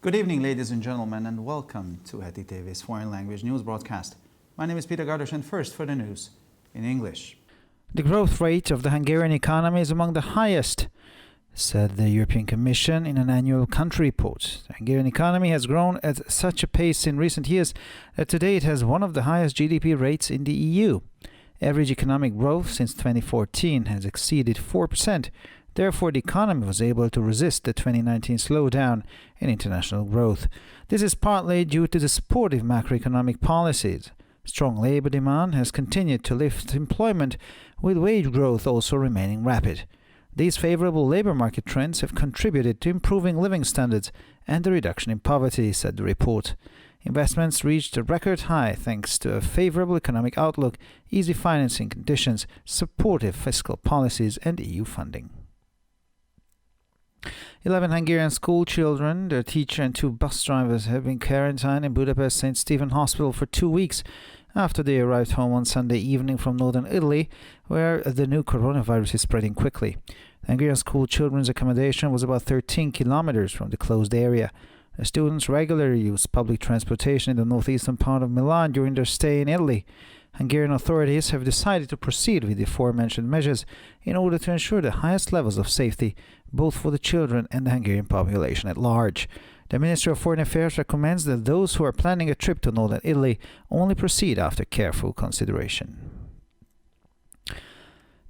Good evening, ladies and gentlemen, and welcome to Heti TV's foreign language news broadcast. My name is Peter Gardosh, and first for the news in English. The growth rate of the Hungarian economy is among the highest, said the European Commission in an annual country report. The Hungarian economy has grown at such a pace in recent years that today it has one of the highest GDP rates in the EU. Average economic growth since 2014 has exceeded 4%. Therefore, the economy was able to resist the 2019 slowdown in international growth. This is partly due to the supportive macroeconomic policies. Strong labor demand has continued to lift employment, with wage growth also remaining rapid. These favorable labor market trends have contributed to improving living standards and the reduction in poverty, said the report. Investments reached a record high thanks to a favorable economic outlook, easy financing conditions, supportive fiscal policies, and EU funding. 11 Hungarian school children, their teacher and 2 bus drivers have been quarantined in Budapest St. Stephen Hospital for 2 weeks after they arrived home on Sunday evening from northern Italy, where the new coronavirus is spreading quickly. The Hungarian school children's accommodation was about 13 kilometers from the closed area. The students regularly use public transportation in the northeastern part of Milan during their stay in Italy. Hungarian authorities have decided to proceed with the aforementioned measures in order to ensure the highest levels of safety, both for the children and the Hungarian population at large. The Ministry of Foreign Affairs recommends that those who are planning a trip to northern Italy only proceed after careful consideration.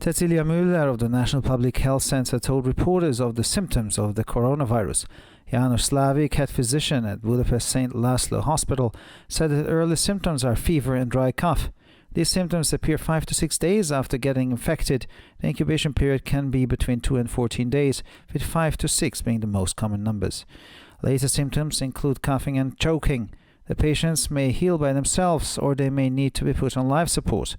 Cecilia Müller of the National Public Health Center told reporters of the symptoms of the coronavirus. János Slavik, head physician at Budapest St. László Hospital, said that early symptoms are fever and dry cough. These symptoms appear 5 to 6 days after getting infected. The incubation period can be between 2 and 14 days, with 5 to 6 being the most common numbers. Later symptoms include coughing and choking. The patients may heal by themselves, or they may need to be put on life support.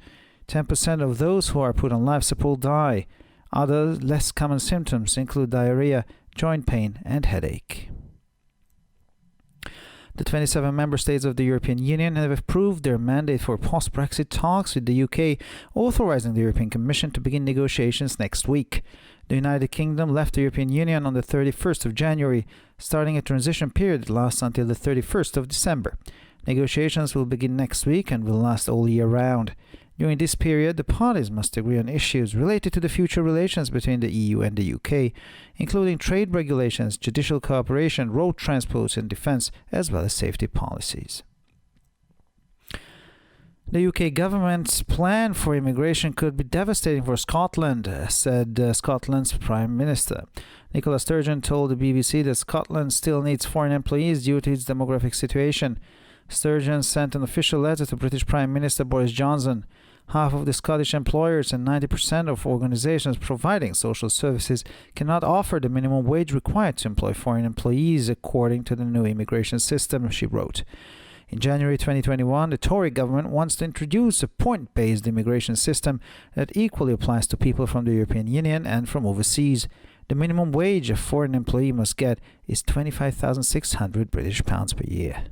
10% of those who are put on life support die. Other less common symptoms include diarrhea, joint pain, and headache. The 27 member states of the European Union have approved their mandate for post-Brexit talks with the UK, authorizing the European Commission to begin negotiations next week. The United Kingdom left the European Union on the 31st of January, starting a transition period that lasts until the 31st of December. Negotiations will begin next week and will last all year round. During this period, the parties must agree on issues related to the future relations between the EU and the UK, including trade regulations, judicial cooperation, road transport and defence, as well as safety policies. The UK government's plan for immigration could be devastating for Scotland, said Scotland's Prime Minister. Nicola Sturgeon told the BBC that Scotland still needs foreign employees due to its demographic situation. Sturgeon sent an official letter to British Prime Minister Boris Johnson. Half of the Scottish employers and 90% of organisations providing social services cannot offer the minimum wage required to employ foreign employees according to the new immigration system, she wrote. In January 2021, the Tory government wants to introduce a point-based immigration system that equally applies to people from the European Union and from overseas. The minimum wage a foreign employee must get is £25,600 British pounds per year.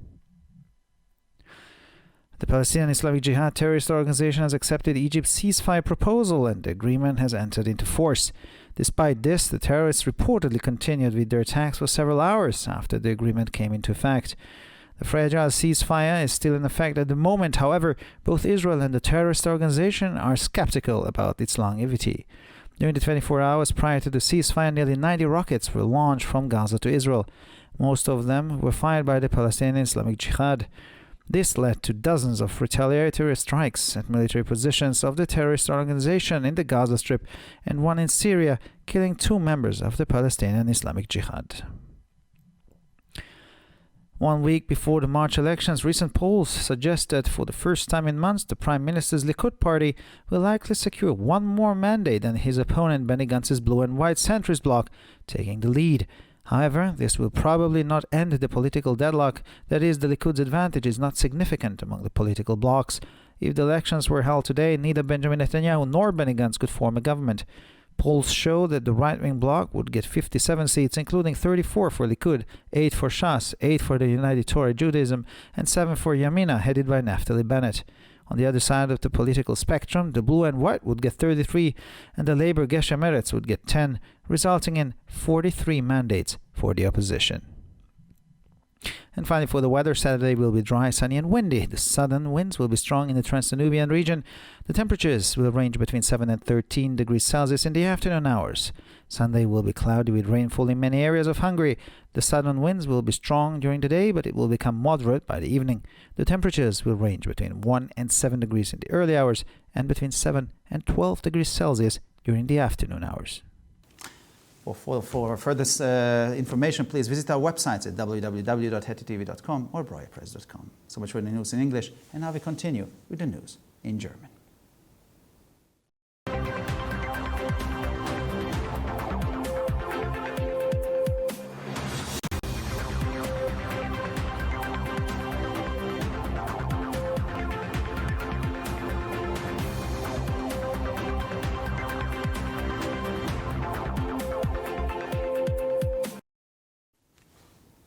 The Palestinian Islamic Jihad terrorist organization has accepted Egypt's ceasefire proposal and the agreement has entered into force. Despite this, the terrorists reportedly continued with their attacks for several hours after the agreement came into effect. The fragile ceasefire is still in effect at the moment. However, both Israel and the terrorist organization are skeptical about its longevity. During the 24 hours prior to the ceasefire, nearly 90 rockets were launched from Gaza to Israel. Most of them were fired by the Palestinian Islamic Jihad. This led to dozens of retaliatory strikes at military positions of the terrorist organization in the Gaza Strip and one in Syria, killing 2 members of the Palestinian Islamic Jihad. 1 week before the March elections, recent polls suggest that for the first time in months, the Prime Minister's Likud party will likely secure one more mandate than his opponent Benny Gantz's Blue and White centrist bloc, taking the lead. However, this will probably not end the political deadlock. That is, the Likud's advantage is not significant among the political blocs. If the elections were held today, neither Benjamin Netanyahu nor Benny Gantz could form a government. Polls show that the right-wing bloc would get 57 seats, including 34 for Likud, 8 for Shas, 8 for the United Torah Judaism, and 7 for Yamina, headed by Naftali Bennett. On the other side of the political spectrum, the Blue and White would get 33 and the Labour Gesher Meretz would get 10, resulting in 43 mandates for the opposition. And finally, for the weather, Saturday will be dry, sunny and windy. The southern winds will be strong in the Trans-Danubian region. The temperatures will range between 7 and 13 degrees Celsius in the afternoon hours. Sunday will be cloudy with rainfall in many areas of Hungary. The southern winds will be strong during the day, but it will become moderate by the evening. The temperatures will range between 1 and 7 degrees in the early hours and between 7 and 12 degrees Celsius during the afternoon hours. For further information, please visit our websites at www.hetitv.com or breuerpress.com. So much for the news in English, and now we continue with the news in German.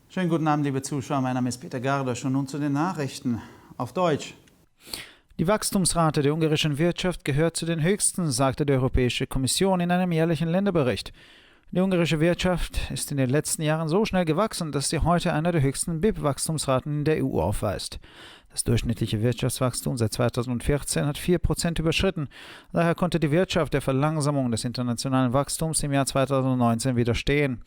Schönen guten Abend, liebe Zuschauer. Mein Name ist Peter Gardosch und nun zu den Nachrichten auf Deutsch. Die Wachstumsrate der ungarischen Wirtschaft gehört zu den höchsten, sagte die Europäische Kommission in einem jährlichen Länderbericht. Die ungarische Wirtschaft ist in den letzten Jahren so schnell gewachsen, dass sie heute eine der höchsten BIP-Wachstumsraten in der EU aufweist. Das durchschnittliche Wirtschaftswachstum seit 2014 hat 4% überschritten. Daher konnte die Wirtschaft der Verlangsamung des internationalen Wachstums im Jahr 2019 widerstehen.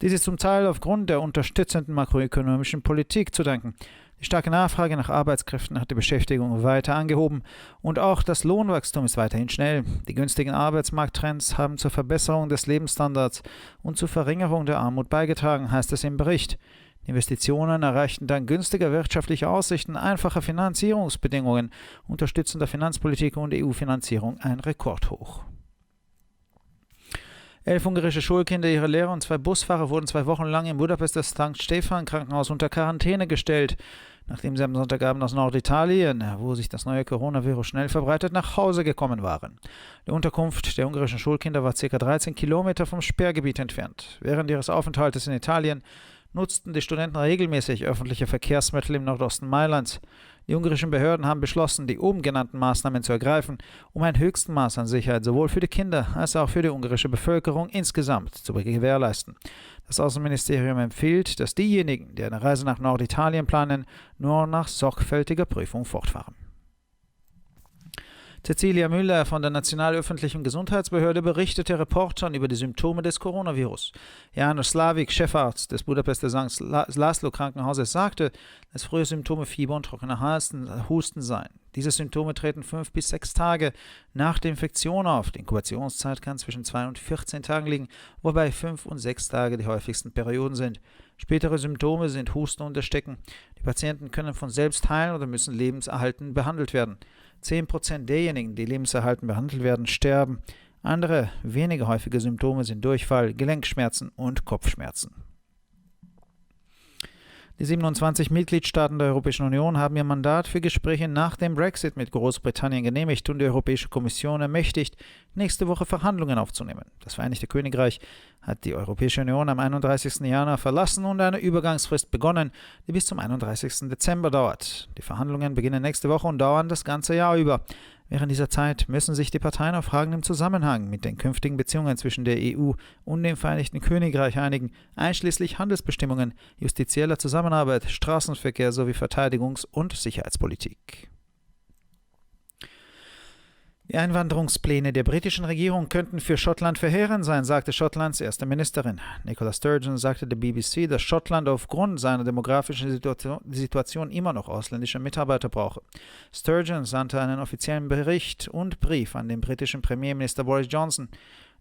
Dies ist zum Teil aufgrund der unterstützenden makroökonomischen Politik zu danken. Die starke Nachfrage nach Arbeitskräften hat die Beschäftigung weiter angehoben und auch das Lohnwachstum ist weiterhin schnell. Die günstigen Arbeitsmarkttrends haben zur Verbesserung des Lebensstandards und zur Verringerung der Armut beigetragen, heißt es im Bericht. Die Investitionen erreichten dank günstiger wirtschaftlicher Aussichten, einfacher Finanzierungsbedingungen, unterstützender Finanzpolitik und EU-Finanzierung ein Rekordhoch. 11 ungarische Schulkinder, ihre Lehrer und 2 Busfahrer wurden 2 Wochen lang im Budapester St. Stephan Krankenhaus unter Quarantäne gestellt, nachdem sie am Sonntagabend aus Norditalien, wo sich das neue Coronavirus schnell verbreitet, nach Hause gekommen waren. Die Unterkunft der ungarischen Schulkinder war ca. 13 Kilometer vom Sperrgebiet entfernt. Während ihres Aufenthaltes in Italien nutzten die Studenten regelmäßig öffentliche Verkehrsmittel im Nordosten Mailands. Die ungarischen Behörden haben beschlossen, die oben genannten Maßnahmen zu ergreifen, um ein höchstes Maß an Sicherheit sowohl für die Kinder als auch für die ungarische Bevölkerung insgesamt zu gewährleisten. Das Außenministerium empfiehlt, dass diejenigen, die eine Reise nach Norditalien planen, nur nach sorgfältiger Prüfung fortfahren. Cecilia Müller von der Nationalöffentlichen Gesundheitsbehörde berichtete Reportern über die Symptome des Coronavirus. Janusz Slavik, Chefarzt des Budapester St. László Krankenhauses, sagte, dass frühe Symptome Fieber und trockener Husten seien. Diese Symptome treten 5 bis 6 Tage nach der Infektion auf. Die Inkubationszeit kann zwischen 2 und 14 Tagen liegen, wobei 5 und 6 Tage die häufigsten Perioden sind. Spätere Symptome sind Husten und Ersticken. Die Patienten können von selbst heilen oder müssen lebenserhaltend behandelt werden. 10% derjenigen, die lebenserhaltend behandelt werden, sterben. Andere, weniger häufige Symptome sind Durchfall, Gelenkschmerzen und Kopfschmerzen. Die 27 Mitgliedstaaten der Europäischen Union haben ihr Mandat für Gespräche nach dem Brexit mit Großbritannien genehmigt und die Europäische Kommission ermächtigt, nächste Woche Verhandlungen aufzunehmen. Das Vereinigte Königreich hat die Europäische Union am 31. Januar verlassen und eine Übergangsfrist begonnen, die bis zum 31. Dezember dauert. Die Verhandlungen beginnen nächste Woche und dauern das ganze Jahr über. Während dieser Zeit müssen sich die Parteien auf Fragen im Zusammenhang mit den künftigen Beziehungen zwischen der EU und dem Vereinigten Königreich einigen, einschließlich Handelsbestimmungen, justizieller Zusammenarbeit, Straßenverkehr sowie Verteidigungs- und Sicherheitspolitik. Die Einwanderungspläne der britischen Regierung könnten für Schottland verheerend sein, sagte Schottlands erste Ministerin. Nicola Sturgeon sagte der BBC, dass Schottland aufgrund seiner demografischen Situation immer noch ausländische Mitarbeiter brauche. Sturgeon sandte einen offiziellen Bericht und Brief an den britischen Premierminister Boris Johnson.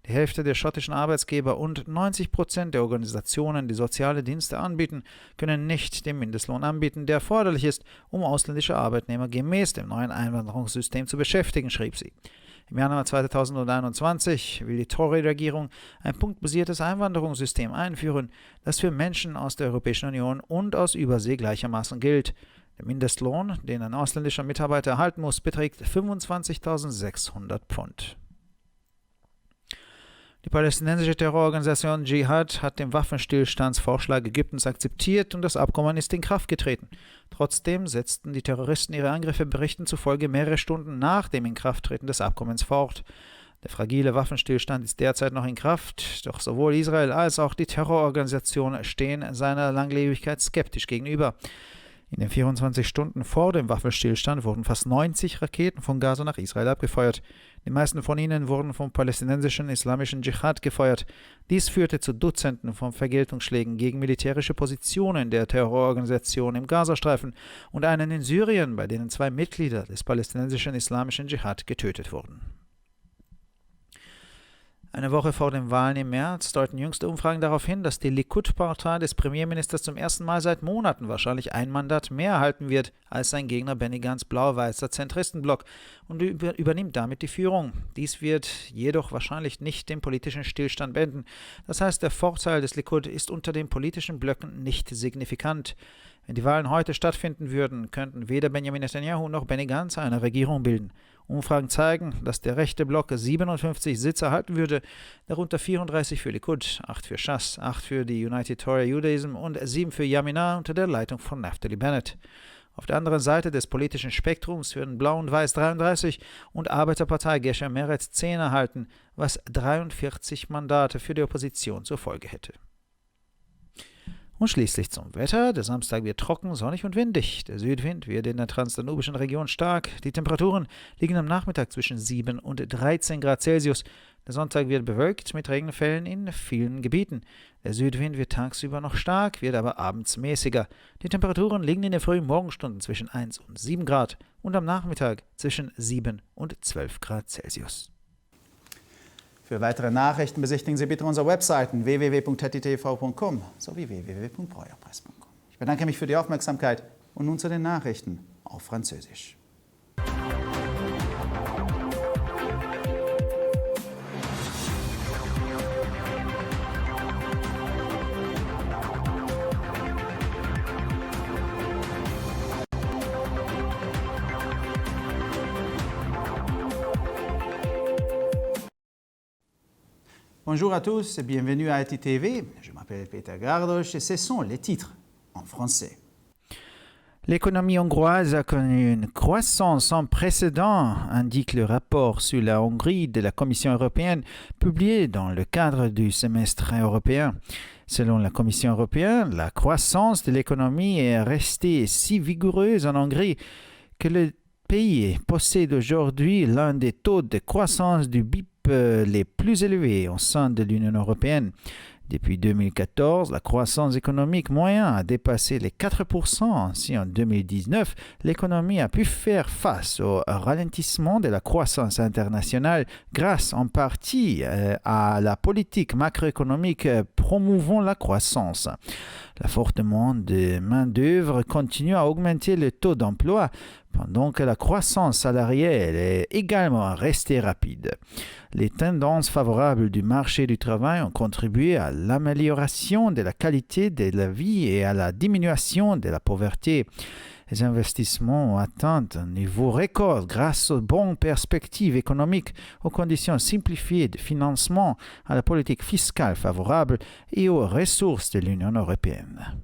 Die Hälfte der schottischen Arbeitsgeber und 90% der Organisationen, die soziale Dienste anbieten, können nicht den Mindestlohn anbieten, der erforderlich ist, um ausländische Arbeitnehmer gemäß dem neuen Einwanderungssystem zu beschäftigen, schrieb sie. Im Januar 2021 will die Tory-Regierung ein punktbasiertes Einwanderungssystem einführen, das für Menschen aus der Europäischen Union und aus Übersee gleichermaßen gilt. Der Mindestlohn, den ein ausländischer Mitarbeiter erhalten muss, beträgt 25.600 Pfund. Die palästinensische Terrororganisation Dschihad hat den Waffenstillstandsvorschlag Ägyptens akzeptiert und das Abkommen ist in Kraft getreten. Trotzdem setzten die Terroristen ihre Angriffe Berichten zufolge mehrere Stunden nach dem Inkrafttreten des Abkommens fort. Der fragile Waffenstillstand ist derzeit noch in Kraft, doch sowohl Israel als auch die Terrororganisation stehen seiner Langlebigkeit skeptisch gegenüber. In den 24 Stunden vor dem Waffenstillstand wurden fast 90 Raketen von Gaza nach Israel abgefeuert. Die meisten von ihnen wurden vom palästinensischen islamischen Dschihad gefeuert. Dies führte zu Dutzenden von Vergeltungsschlägen gegen militärische Positionen der Terrororganisation im Gazastreifen und einen in Syrien, bei denen 2 Mitglieder des palästinensischen islamischen Dschihad getötet wurden. Eine Woche vor den Wahlen im März deuten jüngste Umfragen darauf hin, dass die Likud-Partei des Premierministers zum ersten Mal seit Monaten wahrscheinlich ein Mandat mehr erhalten wird als sein Gegner Benny Gantz' blau-weißer Zentristenblock und übernimmt damit die Führung. Dies wird jedoch wahrscheinlich nicht den politischen Stillstand beenden. Das heißt, der Vorteil des Likud ist unter den politischen Blöcken nicht signifikant. Wenn die Wahlen heute stattfinden würden, könnten weder Benjamin Netanyahu noch Benny Gantz eine Regierung bilden. Umfragen zeigen, dass der rechte Block 57 Sitze erhalten würde, darunter 34 für Likud, 8 für Shas, 8 für die United Torah Judaism und 7 für Yamina unter der Leitung von Naftali Bennett. Auf der anderen Seite des politischen Spektrums würden Blau und Weiß 33 und Arbeiterpartei Gesher Meretz 10 erhalten, was 43 Mandate für die Opposition zur Folge hätte. Und schließlich zum Wetter. Der Samstag wird trocken, sonnig und windig. Der Südwind wird in der transdanubischen Region stark. Die Temperaturen liegen am Nachmittag zwischen 7 und 13 Grad Celsius. Der Sonntag wird bewölkt mit Regenfällen in vielen Gebieten. Der Südwind wird tagsüber noch stark, wird aber abends mäßiger. Die Temperaturen liegen in den frühen Morgenstunden zwischen 1 und 7 Grad und am Nachmittag zwischen 7 und 12 Grad Celsius. Für weitere Nachrichten besichtigen Sie bitte unsere Webseiten www.hettitv.com sowie www.breuerpresse.com. Ich bedanke mich für die Aufmerksamkeit und nun zu den Nachrichten auf Französisch. Bonjour à tous et bienvenue à HettitV. Je m'appelle Peter Gardosch et ce sont les titres en français. L'économie hongroise a connu une croissance sans précédent, indique le rapport sur la Hongrie de la Commission européenne publié dans le cadre du semestre européen. Selon la Commission européenne, la croissance de l'économie est restée si vigoureuse en Hongrie que le pays possède aujourd'hui l'un des taux de croissance du BIP les plus élevés au sein de l'Union européenne. Depuis 2014, la croissance économique moyenne a dépassé les 4%. Si en 2019, l'économie a pu faire face au ralentissement de la croissance internationale grâce en partie à la politique macroéconomique promouvant la croissance. La forte demande de main-d'œuvre continue à augmenter le taux d'emploi pendant que la croissance salariale est également restée rapide. Les tendances favorables du marché du travail ont contribué à l'amélioration de la qualité de la vie et à la diminution de la pauvreté. Les investissements ont atteint un niveau record grâce aux bonnes perspectives économiques, aux conditions simplifiées de financement, à la politique fiscale favorable et aux ressources de l'Union européenne.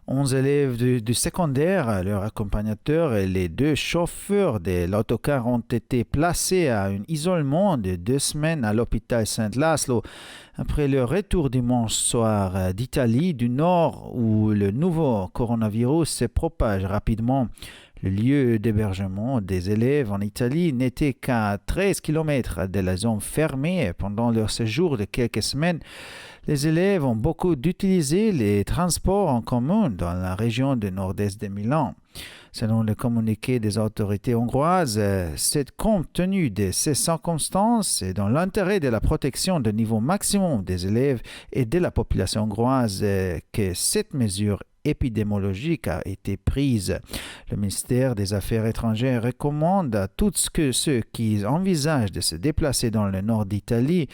11 élèves du secondaire, leurs accompagnateurs et les 2 chauffeurs de l'autocar ont été placés à un isolement de 2 semaines à l'hôpital Saint-Laszlo après leur retour dimanche soir d'Italie du Nord où le nouveau coronavirus se propage rapidement. Le lieu d'hébergement des élèves en Italie n'était qu'à 13 km de la zone fermée pendant leur séjour de quelques semaines. Les élèves ont beaucoup utilisé les transports en commun dans la région du nord-est de Milan. Selon le communiqué des autorités hongroises, c'est compte tenu de ces circonstances et dans l'intérêt de la protection du niveau maximum des élèves et de la population hongroise que cette mesure épidémiologique a été prise. Le ministère des Affaires étrangères recommande à tous ceux qui envisagent de se déplacer dans le nord d'Italie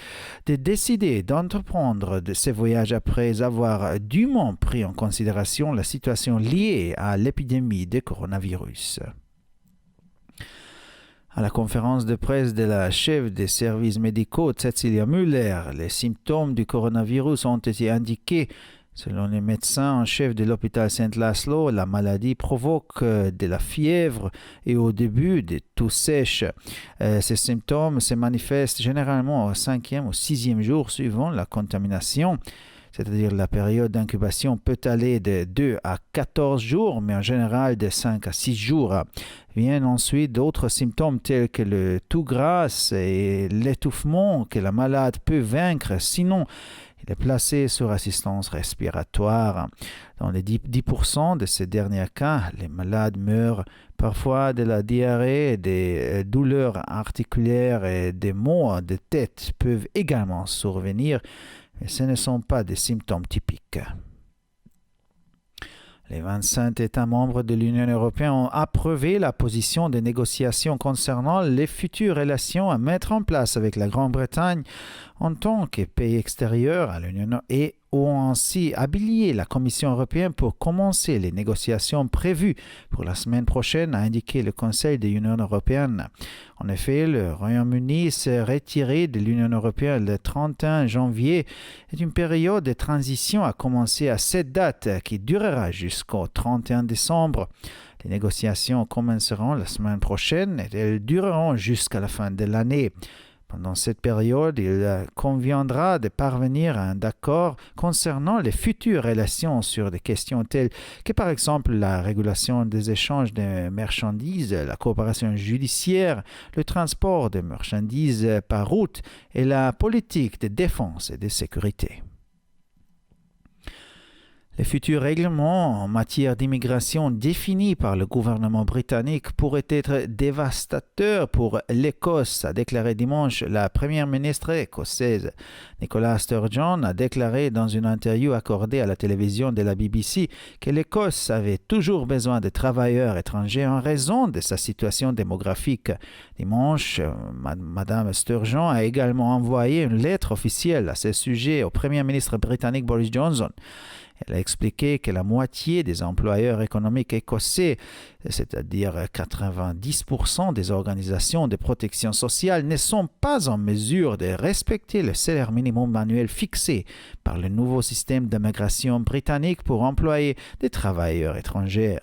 de décider d'entreprendre de ces voyages après avoir dûment pris en considération la situation liée à l'épidémie de coronavirus. À la conférence de presse de la chef des services médicaux, Cecilia Müller, les symptômes du coronavirus ont été indiqués Selon les médecins en chef de l'hôpital Saint-Laszlo, la maladie provoque de la fièvre et au début des toux sèches. Ces symptômes se manifestent généralement au 5e ou 6e jour suivant la contamination. C'est-à-dire la période d'incubation peut aller de 2 à 14 jours, mais en général de 5 à 6 jours. Viennent ensuite d'autres symptômes tels que le toux grasse et l'étouffement que la malade peut vaincre. Sinon, il est placé sur assistance respiratoire. Dans les 10% de ces derniers cas, les malades meurent parfois de la diarrhée, des douleurs articulaires et des maux de tête peuvent également survenir, mais ce ne sont pas des symptômes typiques. Les 25 États membres de l'Union européenne ont approuvé la position de négociation concernant les futures relations à mettre en place avec la Grande-Bretagne en tant que pays extérieur à l'Union et ont ainsi habilité la Commission européenne pour commencer les négociations prévues pour la semaine prochaine, a indiqué le Conseil de l'Union européenne. En effet, le Royaume-Uni s'est retiré de l'Union européenne le 31 janvier et une période de transition a commencé à cette date qui durera jusqu'au 31 décembre. Les négociations commenceront la semaine prochaine et elles dureront jusqu'à la fin de l'année. Pendant cette période, il conviendra de parvenir à un accord concernant les futures relations sur des questions telles que par exemple la régulation des échanges de marchandises, la coopération judiciaire, le transport de marchandises par route et la politique de défense et de sécurité. Les futurs règlements en matière d'immigration définis par le gouvernement britannique pourraient être dévastateurs pour l'Écosse, a déclaré dimanche la première ministre écossaise. Nicola Sturgeon a déclaré dans une interview accordée à la télévision de la BBC que l'Écosse avait toujours besoin de travailleurs étrangers en raison de sa situation démographique. Dimanche, Mme Sturgeon a également envoyé une lettre officielle à ce sujet au Premier ministre britannique Boris Johnson. Elle a expliqué que la moitié des employeurs économiques écossais, c'est-à-dire 90% des organisations de protection sociale, ne sont pas en mesure de respecter le salaire minimum annuel fixé par le nouveau système d'immigration britannique pour employer des travailleurs étrangers.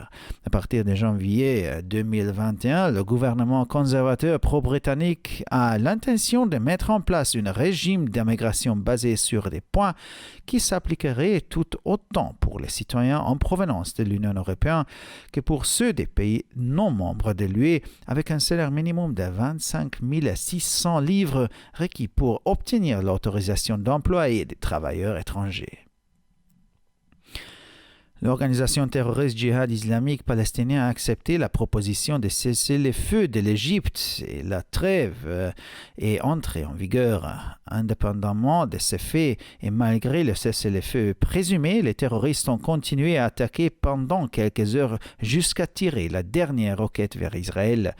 À partir de janvier 2021, le gouvernement conservateur pro-britannique a l'intention de mettre en place un régime d'immigration basé sur des points qui s'appliquerait tout autant pour les citoyens en provenance de l'Union européenne que pour ceux des pays non membres de l'UE, avec un salaire minimum de 25 600 livres requis pour obtenir l'autorisation d'employer des travailleurs étrangers. L'organisation terroriste Djihad islamique palestinienne a accepté la proposition de cesser le feu de l'Égypte et la trêve est entrée en vigueur. Indépendamment de ces faits et malgré le cessez-le-feu présumé, les terroristes ont continué à attaquer pendant quelques heures jusqu'à tirer la dernière roquette vers Israël.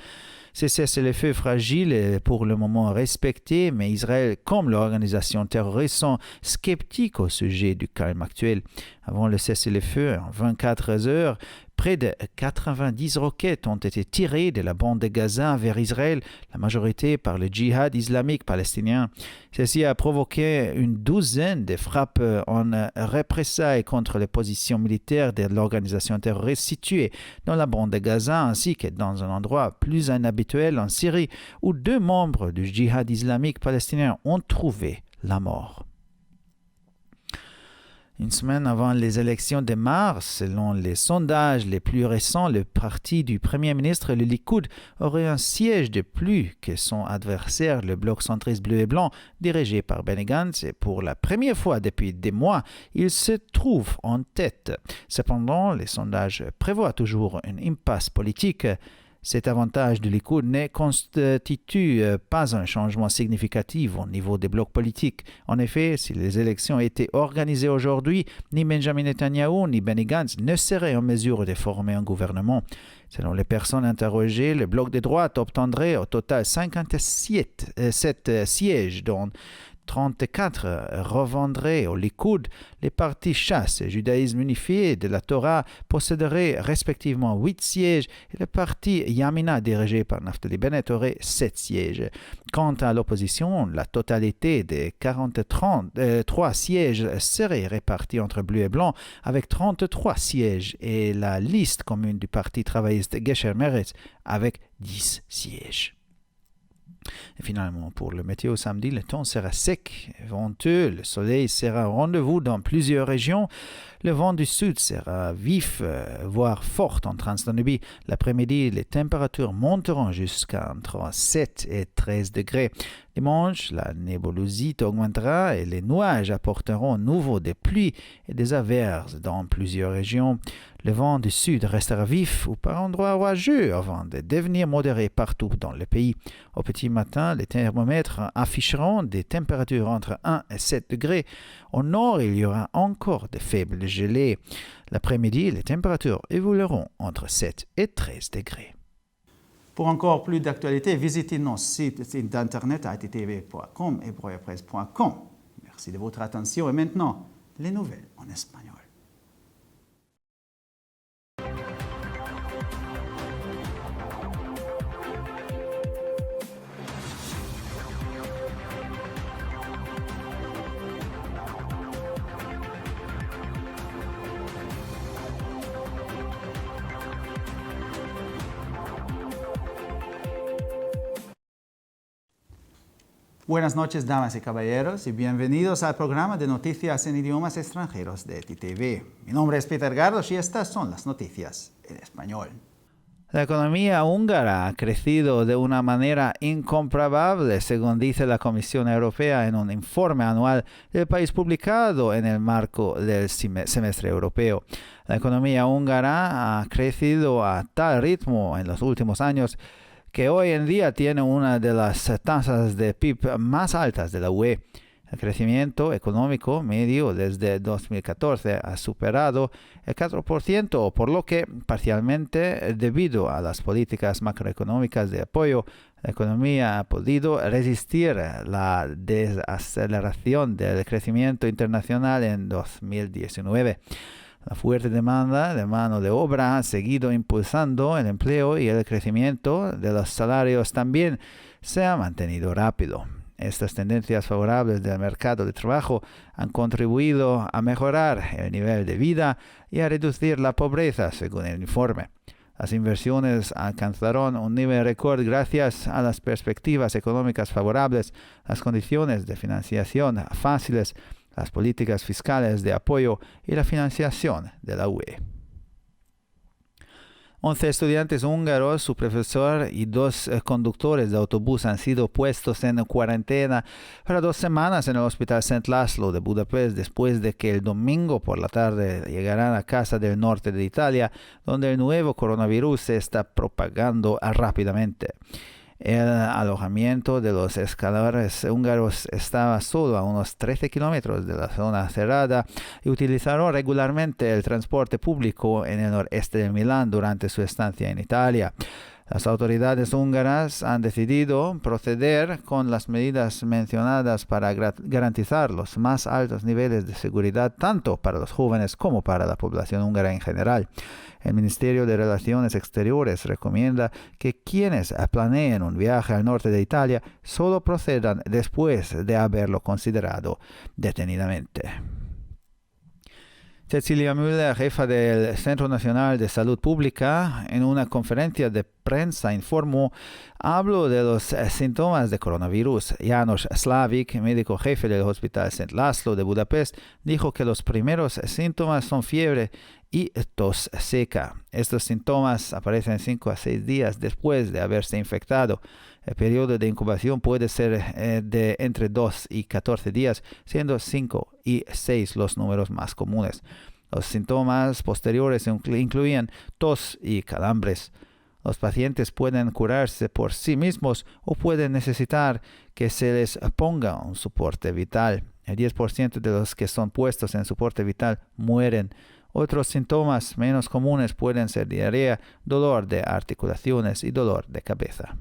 Ce cessez-le-feu fragile est pour le moment respecté, mais Israël, comme l'organisation terroriste, sont sceptiques au sujet du calme actuel. Avant le cessez-le-feu, en 24 heures, près de 90 roquettes ont été tirées de la bande de Gaza vers Israël, la majorité par le djihad islamique palestinien. Ceci a provoqué une douzaine de frappes en représailles contre les positions militaires de l'organisation terroriste située dans la bande de Gaza, ainsi que dans un endroit plus inhabituel en Syrie, où 2 membres du djihad islamique palestinien ont trouvé la mort. Une semaine avant les élections de mars, selon les sondages les plus récents, le parti du Premier ministre, le Likoud, aurait un siège de plus que son adversaire, le bloc centriste bleu et blanc, dirigé par Benny Gantz. Et pour la première fois depuis des mois, il se trouve en tête. Cependant, les sondages prévoient toujours une impasse politique. Cet avantage du Likoud ne constitue pas un changement significatif au niveau des blocs politiques. En effet, si les élections étaient organisées aujourd'hui, ni Benjamin Netanyahu ni Benny Gantz ne seraient en mesure de former un gouvernement. Selon les personnes interrogées, le bloc de droite obtiendrait au total 57 sièges, dont 1934 revendraient au Likoud, les partis Chasse et Judaïsme unifié de la Torah posséderaient respectivement 8 sièges et le parti Yamina dirigé par Naftali Bennett aurait 7 sièges. Quant à l'opposition, la totalité des 3 sièges serait répartie entre bleu et blanc avec 33 sièges et la liste commune du parti travailliste Gesher Meretz avec 10 sièges. Et finalement, pour le météo samedi, le temps sera sec et venteux, le soleil sera au rendez-vous dans plusieurs régions, le vent du sud sera vif, voire fort en Transdanubie. L'après-midi, les températures monteront jusqu'à entre 7 et 13 degrés. Dimanche, la nébulosité augmentera et les nuages apporteront à nouveau des pluies et des averses dans plusieurs régions. Le vent du sud restera vif ou par endroits orageux avant de devenir modéré partout dans le pays. Au petit matin, les thermomètres afficheront des températures entre 1 et 7 degrés. Au nord, il y aura encore de faibles gelées. L'après-midi, les températures évolueront entre 7 et 13 degrés. Pour encore plus d'actualités, visitez nos sites internet ittv.com et broyapresse.com. Merci de votre attention et maintenant, les nouvelles en espagnol. Buenas noches, damas y caballeros, y bienvenidos al programa de noticias en idiomas extranjeros de TTV. Mi nombre es Peter Gardos y estas son las noticias en español. La economía húngara ha crecido de una manera incomparable, según dice la Comisión Europea en un informe anual del país publicado en el marco del semestre europeo. La economía húngara ha crecido a tal ritmo en los últimos años que hoy en día tiene una de las tasas de PIB más altas de la UE. El crecimiento económico medio desde 2014 ha superado el 4%, por lo que, parcialmente debido a las políticas macroeconómicas de apoyo, la economía ha podido resistir la desaceleración del crecimiento internacional en 2019. La fuerte demanda de mano de obra ha seguido impulsando el empleo y el crecimiento de los salarios también se ha mantenido rápido. Estas tendencias favorables del mercado de trabajo han contribuido a mejorar el nivel de vida y a reducir la pobreza, según el informe. Las inversiones alcanzaron un nivel récord gracias a las perspectivas económicas favorables, las condiciones de financiación fáciles, las políticas fiscales de apoyo y la financiación de la UE. 11 estudiantes húngaros, su profesor y 2 conductores de autobús han sido puestos en cuarentena para 2 semanas en el Hospital St. László de Budapest después de que el domingo por la tarde llegaran a casa del norte de Italia, donde el nuevo coronavirus se está propagando rápidamente. El alojamiento de los escaladores húngaros estaba solo a unos 13 kilómetros de la zona cerrada y utilizaron regularmente el transporte público en el noreste de Milán durante su estancia en Italia. Las autoridades húngaras han decidido proceder con las medidas mencionadas para garantizar los más altos niveles de seguridad tanto para los jóvenes como para la población húngara en general. El Ministerio de Relaciones Exteriores recomienda que quienes planeen un viaje al norte de Italia solo procedan después de haberlo considerado detenidamente. Cecilia Müller, jefa del Centro Nacional de Salud Pública, en una conferencia de prensa habló de los síntomas de coronavirus. János Slavik, médico jefe del Hospital St. László de Budapest, dijo que los primeros síntomas son fiebre y tos seca. Estos síntomas aparecen 5 a 6 días después de haberse infectado. El periodo de incubación puede ser de entre 2 y 14 días, siendo 5 y 6 los números más comunes. Los síntomas posteriores incluyen tos y calambres. Los pacientes pueden curarse por sí mismos o pueden necesitar que se les ponga un soporte vital. El 10% de los que son puestos en soporte vital mueren. Otros síntomas menos comunes pueden ser diarrea, dolor de articulaciones y dolor de cabeza.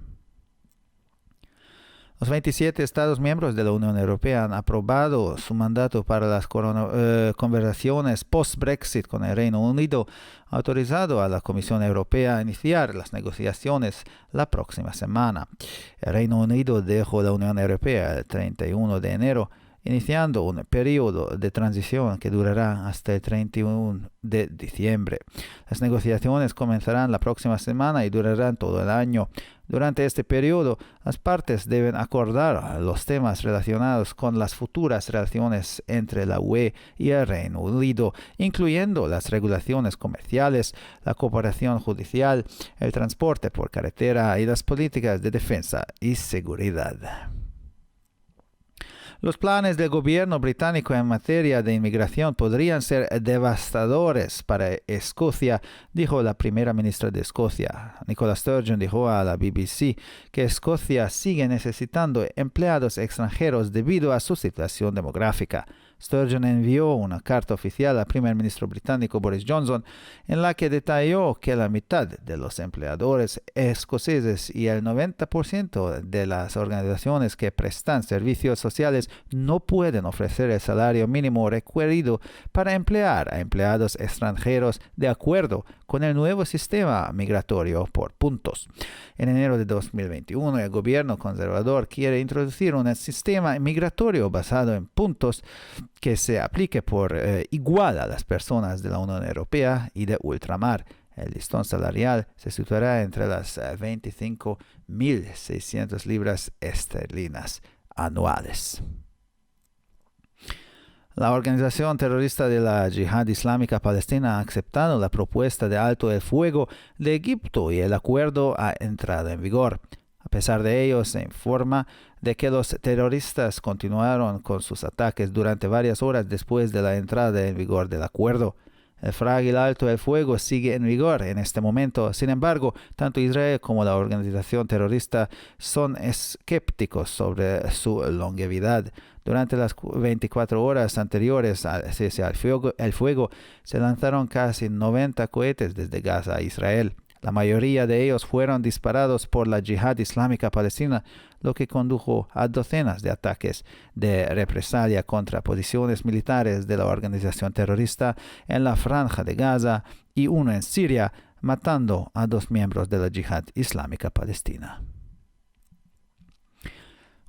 Los 27 Estados miembros de la Unión Europea han aprobado su mandato para las conversaciones post-Brexit con el Reino Unido, autorizado a la Comisión Europea a iniciar las negociaciones la próxima semana. El Reino Unido dejó la Unión Europea el 31 de enero, iniciando un periodo de transición que durará hasta el 31 de diciembre. Las negociaciones comenzarán la próxima semana y durarán todo el año. Durante este periodo, las partes deben acordar los temas relacionados con las futuras relaciones entre la UE y el Reino Unido, incluyendo las regulaciones comerciales, la cooperación judicial, el transporte por carretera y las políticas de defensa y seguridad. Los planes del gobierno británico en materia de inmigración podrían ser devastadores para Escocia, dijo la primera ministra de Escocia. Nicola Sturgeon dijo a la BBC que Escocia sigue necesitando empleados extranjeros debido a su situación demográfica. Sturgeon envió una carta oficial al primer ministro británico Boris Johnson en la que detalló que la mitad de los empleadores escoceses y el 90% de las organizaciones que prestan servicios sociales no pueden ofrecer el salario mínimo requerido para emplear a empleados extranjeros de acuerdo con el nuevo sistema migratorio por puntos. En enero de 2021, el gobierno conservador quiere introducir un sistema migratorio basado en puntos que se aplique por igual a las personas de la Unión Europea y de ultramar. El listón salarial se situará entre las 25.600 libras esterlinas anuales. La organización terrorista de la Yihad Islámica Palestina ha aceptado la propuesta de alto el fuego de Egipto y el acuerdo ha entrado en vigor. A pesar de ello, se informa de que los terroristas continuaron con sus ataques durante varias horas después de la entrada en vigor del acuerdo. El frágil alto el fuego sigue en vigor en este momento. Sin embargo, tanto Israel como la organización terrorista son escépticos sobre su longevidad. Durante las 24 horas anteriores al cese al fuego, se lanzaron casi 90 cohetes desde Gaza a Israel. La mayoría de ellos fueron disparados por la Yihad Islámica Palestina, lo que condujo a docenas de ataques de represalia contra posiciones militares de la organización terrorista en la Franja de Gaza y uno en Siria, matando a 2 miembros de la Yihad Islámica Palestina.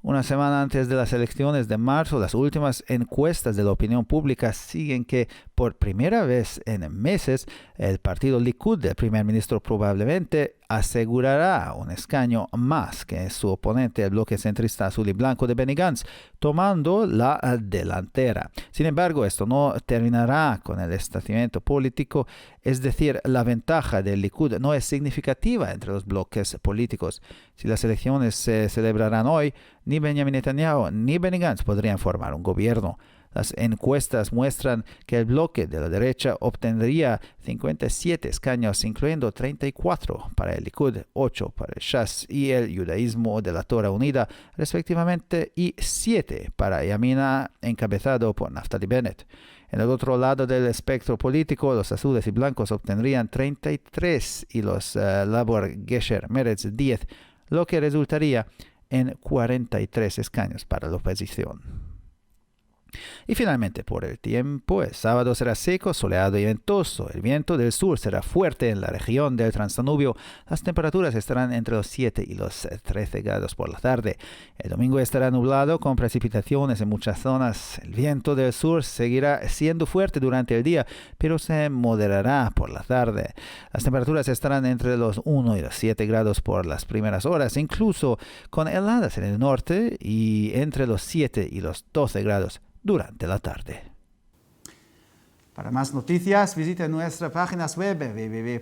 Una semana antes de las elecciones de marzo, las últimas encuestas de la opinión pública siguen que, por primera vez en meses, el partido Likud del primer ministro probablemente asegurará un escaño más que su oponente, el bloque centrista azul y blanco de Benny Gantz, tomando la delantera. Sin embargo, esto no terminará con el estancamiento político, es decir, la ventaja del Likud no es significativa entre los bloques políticos. Si las elecciones se celebrarán hoy, ni Benjamin Netanyahu ni Benny Gantz podrían formar un gobierno. Las encuestas muestran que el bloque de la derecha obtendría 57 escaños, incluyendo 34 para el Likud, 8 para el Shas y el judaísmo de la Torah Unida, respectivamente, y 7 para Yamina, encabezado por Naftali Bennett. En el otro lado del espectro político, los azules y blancos obtendrían 33 y los Labor Gesher Meretz 10, lo que resultaría en 43 escaños para la oposición. Y finalmente, por el tiempo, el sábado será seco, soleado y ventoso. El viento del sur será fuerte en la región del Transdanubio. Las temperaturas estarán entre los 7 y los 13 grados por la tarde. El domingo estará nublado con precipitaciones en muchas zonas. El viento del sur seguirá siendo fuerte durante el día, pero se moderará por la tarde. Las temperaturas estarán entre los 1 y los 7 grados por las primeras horas, incluso con heladas en el norte, y entre los 7 y los 12 grados durante la tarde. Para más noticias, visite nuestras páginas web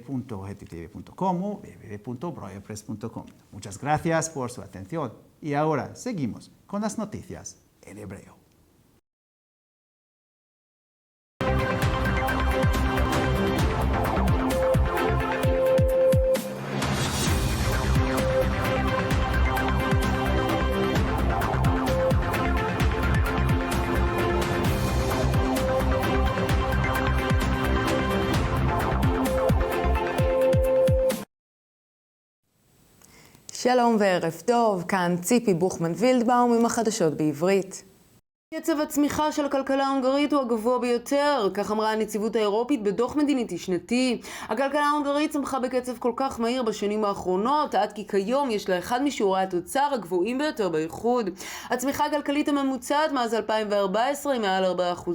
www.gttv.com o www.broyerpress.com. Muchas gracias por su atención y ahora seguimos con las noticias en hebreo. שלום וערב טוב, כאן ציפי בוכמן וילדבאום עם החדשות בעברית. קצב הצמיחה של הכלכלה ההונגרית הוא הגבוה ביותר, כך אמרה הנציבות האירופית בדוח מדינתי שנתי. הכלכלה ההונגרית צמחה בקצב כל כך מהיר בשנים האחרונות, עד כי כיום יש לה אחד משיעורי התוצר הגבוהים ביותר באיחוד. הצמיחה הכלכלית הממוצעת מאז 2014 היא מעל 4%,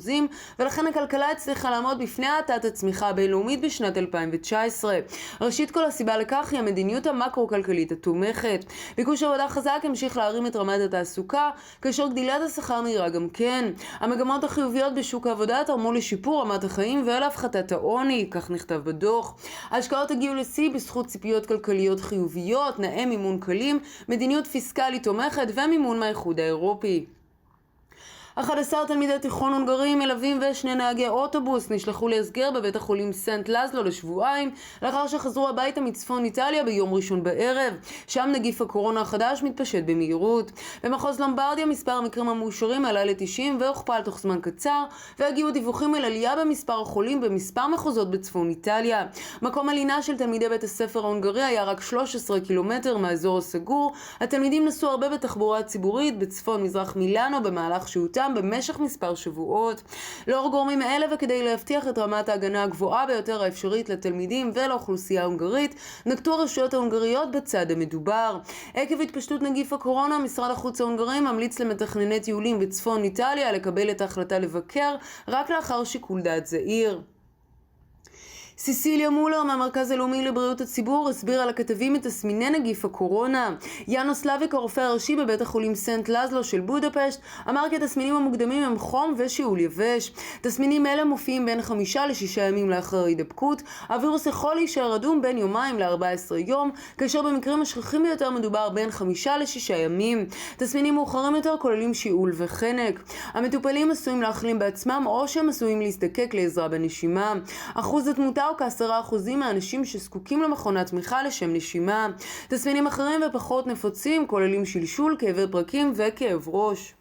ולכן הכלכלה הצליחה לעמוד בפני האטת הצמיחה הבינלאומית בשנת 2019. ראשית כל הסיבה לכך היא המדיניות המקרו-כלכלית התומכת. ביקוש עבודה חזק המשיך להרים את רמת התעסוקה, כאשר גדילת השכר נהירה גם כן. המגמות החיוביות בשוק העבודה תרמו לשיפור רמת החיים ולהפחתת העוני, כך נכתב בדוח. ההשקעות הגיעו לשיא בזכות ציפיות כלכליות חיוביות, תנאי מימון קלים, מדיניות פיסקלית תומכת ומימון מהאיחוד האירופי. 11 תלמידי תיכון הונגרים, מלווים ושני נהגי אוטובוס נשלחו להסגר בבית החולים סנט לזלו לשבועיים, לאחר שחזרו הביתה מצפון איטליה ביום ראשון בערב. שם נגיף הקורונה החדש מתפשט במהירות. במחוז לומברדיה מספר המקרים המאושרים עלה ל-90 והוכפל תוך זמן קצר, והגיעו דיווחים על עלייה במספר החולים במספר מחוזות בצפון איטליה. מקום הלינה של תלמידי בית הספר ההונגרי היה רק 13 קילומטר מהאזור הסגור. התלמידים נסעו הרבה בתחבורה הציבורית בצפון מזרח מילאנו במהלך שהותם במשך מספר שבועות. לאור גורמים אלה וכדי להבטיח את רמת ההגנה הגבוהה ביותר האפשרית לתלמידים ולאוכלוסייה ההונגרית, נקטו הרשויות ההונגריות בצד המדובר. עקב התפשטות נגיף הקורונה, משרד החוץ ההונגרי ממליץ למתכנני טיולים בצפון איטליה לקבל את ההחלטה לבקר רק לאחר שיקול דעת זהיר. סיסיליה מולר מהמרכז הלאומי לבריאות הציבור הסבירה לכתבים את תסמיני נגיף הקורונה. יאנוס לביק, הרופא הראשי בבית החולים סנט לזלו של בודפשט, אמר כי התסמינים המוקדמים הם חום ושיעול יבש. תסמינים אלה מופיעים בין 5 ל-6 ימים לאחר ההידבקות. הווירוס יכול להישאר אדום בין יומיים ל-14 יום, כאשר במקרים השכיחים ביותר מדובר בין 5 ל-6 ימים. תסמינים מאוחרים יותר כוללים שיעול וחנק. המטופלים עשויים להחלים בעצמם או שהם עשויים להזדקק לעזרה בנשימה. אחוז התמותה הוא כ10% מהאנשים שזקוקים למכונת תמיכה לשם נשימה. תסמינים אחרים ופחות נפוצים כוללים שלשול, כאבי פרקים וכאב ראש.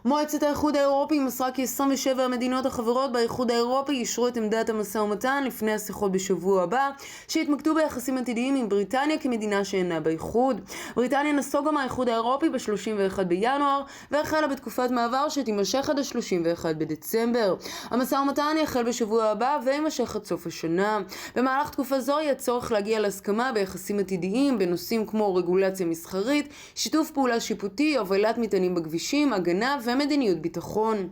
מועצת האיחוד האירופי מסרה כי 27 המדינות החברות באיחוד האירופי אישרו את עמדת המשא ומתן לפני השיחות בשבוע הבא, שהתמקדו ביחסים עתידיים עם בריטניה כמדינה שאינה באיחוד. בריטניה נסוגה מהאיחוד האירופי ב-31 בינואר והחלה בתקופת מעבר שתימשך עד ה-31 בדצמבר. המשא ומתן יחל בשבוע הבא ויימשך עד סוף השנה. במהלך תקופה זו יהיה צורך להגיע להסכמה ביחסים עתידיים בנושאים כמו רגולציה מסחרית, שיתוף פעולה שיפוטי, הובלת מטענים בכבישים, הגנה ומדיניות ביטחון.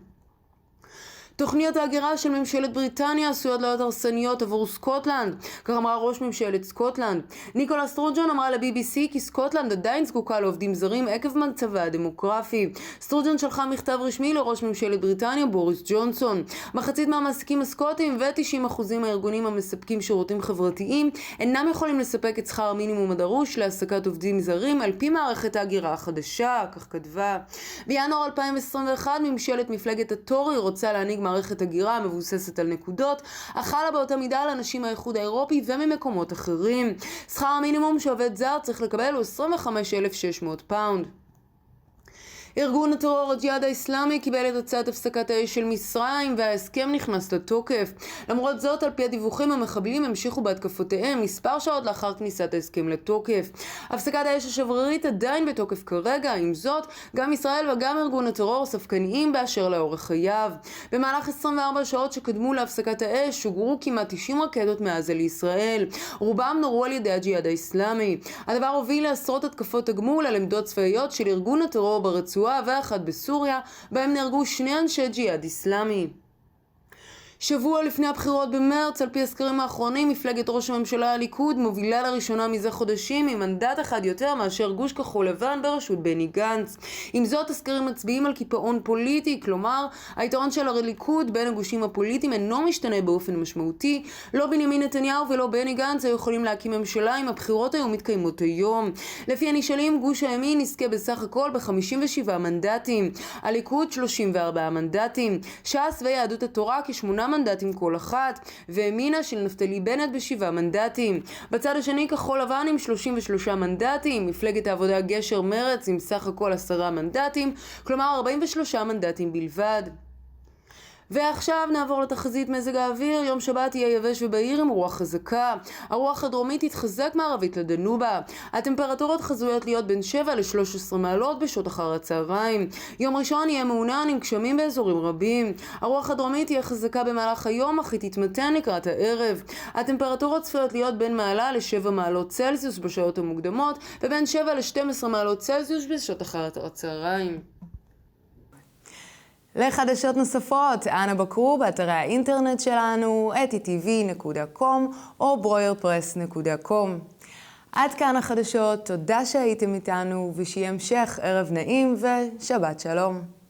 תוכניות ההגירה של ממשלת בריטניה עשויות להיות הרסניות עבור סקוטלנד, כך אמרה ראש ממשלת סקוטלנד. ניקולה סטרוג'ון אמרה ל-BBC כי סקוטלנד עדיין זקוקה לעובדים זרים עקב מצבה הדמוגרפי. סטרוג'ון שלחה מכתב רשמי לראש ממשלת בריטניה בוריס ג'ונסון. מחצית מהמעסיקים הסקוטים ו-90% מהארגונים המספקים שירותים חברתיים אינם יכולים לספק את שכר המינימום הדרוש להעסקת עובדים זרים על פי מערכת ההגירה החדשה, כך כתבה. בינואר 2021 ממשלת מפלגת הטורי רוצה להנהיג מערכת הגירה מבוססת על נקודות, אך חלה באותה מידה על אנשים מהאיחוד האירופי וממקומות אחרים. שכר המינימום שעובד זר צריך לקבל הוא 25,600 פאונד. ארגון הטרור הג'יהאד האסלאמי קיבל את הצעת הפסקת האש של מצרים וההסכם נכנס לתוקף. למרות זאת, על פי הדיווחים, המחבלים המשיכו בהתקפותיהם מספר שעות לאחר כניסת ההסכם לתוקף. הפסקת האש השברירית עדיין בתוקף כרגע, עם זאת, גם ישראל וגם ארגון הטרור ספקניים באשר לאורך חייו. במהלך 24 שעות שקדמו להפסקת האש, שוגרו כמעט 90 רקטות מעזה לישראל. רובם נורו על ידי הג'יהאד האסלאמי. הדבר הוביל לעשרות התקפות תגמול על עמדות צבאיות של ארגון הטרור ברצועה ואחת בסוריה, בהם נהרגו 2 אנשי ג'יהאד אסלאמי. שבוע לפני הבחירות במרץ, על פי הסקרים האחרונים, מפלגת ראש הממשלה הליכוד מובילה לראשונה מזה חודשים עם מנדט אחד יותר מאשר גוש כחול לבן בראשות בני גנץ. עם זאת, הסקרים מצביעים על קיפאון פוליטי, כלומר, היתרון של הליכוד בין הגושים הפוליטיים אינו משתנה באופן משמעותי. לא בנימין נתניהו ולא בני גנץ היו יכולים להקים ממשלה אם הבחירות היו מתקיימות היום. לפי הנשאלים, גוש הימין יזכה בסך הכל ב-57 מנדטים, הליכוד 34 מנדטים, ש"ס ויהדות התורה כ8 מנדטים כל אחת, וימינה של נפתלי בנט ב7 מנדטים. בצד השני כחול לבן עם 33 מנדטים, מפלגת העבודה גשר מרץ עם סך הכל 10 מנדטים, כלומר 43 מנדטים בלבד. ועכשיו נעבור לתחזית מזג האוויר. יום שבת יהיה יבש ובהיר עם רוח חזקה. הרוח הדרומית תתחזק מערבית לדנובה. הטמפרטורות חזויות להיות בין 7 ל-13 מעלות בשעות אחר הצהריים. יום ראשון יהיה מעונן עם גשמים באזורים רבים. הרוח הדרומית תהיה חזקה במהלך היום, אך היא תתמתן לקראת הערב. הטמפרטורות צפויות להיות בין מעלה ל-7 מעלות צלזיוס בשעות המוקדמות, ובין 7 ל-12 מעלות צלזיוס בשעות אחר הצהריים. לחדשות נוספות, אנא בקרו באתרי האינטרנט שלנו, etitv.com או broyerpress.com. עד כאן החדשות, תודה שהייתם איתנו, ושיהיה המשך ערב נעים ושבת שלום.